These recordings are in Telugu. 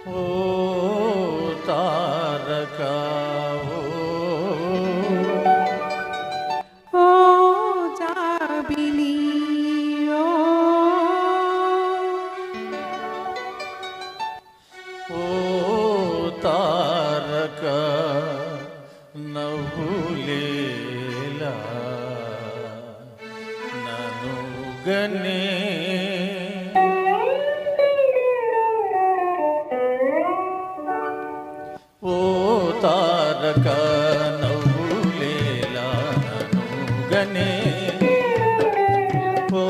ఓ తారక ఓ జాబిలి ఓ తారక నవ్వులేలా నన్ను గనే ఓ తారక నవ్వులేలా నన్ను గనే ఓ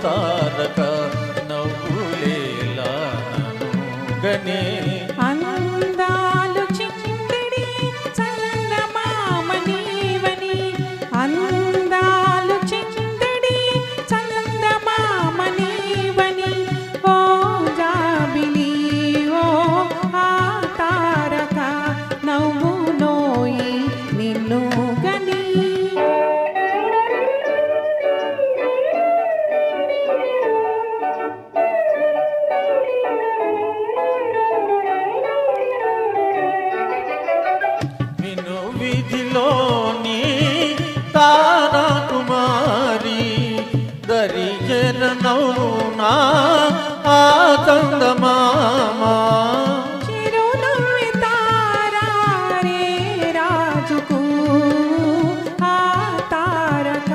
తారక నవ్వులేలా నన్ను గనే అందాలు చిందిడి చందమామ నీవని అందాలు చిందిడి చందమామ నీవని ఓ జాబిలి ఓ ఆ తారక నవ్వు నోయి నిన్ను గని విధిలోని తారా కుమారి దరిజరనౌనా ఆ చందమామా చిరునవ్వి తారా రే రాజుకు ఆ తారక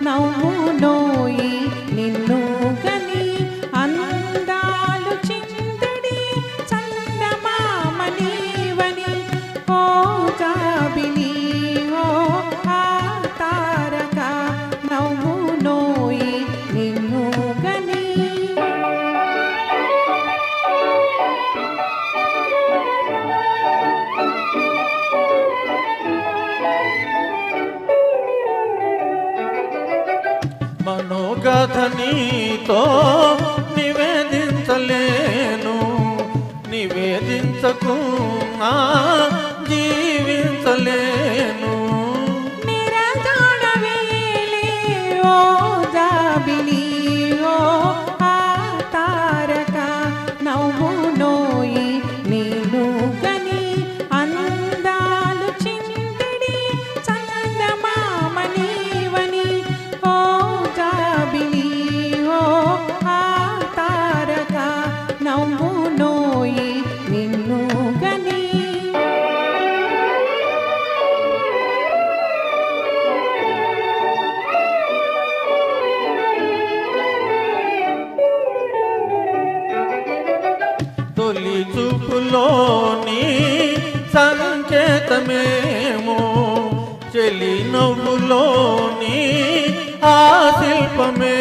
నవ్వు నోయి నిన్ను గని అందాలు చిందడి చందమామ నీవని ఓ జాబిలి ఓ ఆ తారక నవ్వు నోయి నిన్ను గని మనోగత నీతో నివేదించలేను నివేదించకు నా జీవించలేను నిరజాడవేలే ఓ జాబిలి ఓ ఆ తారక నవ్వు నోయి నేను గని అందాలు చిందిడి చందమామ నీవని ఓ జాబిలి ఓ ఆ తారక నవ్వు నోయి నిన్ను గని తొలి చూపులోని సంకేతమేమో చెలి నవ్వులోని ఆ శిల్పమే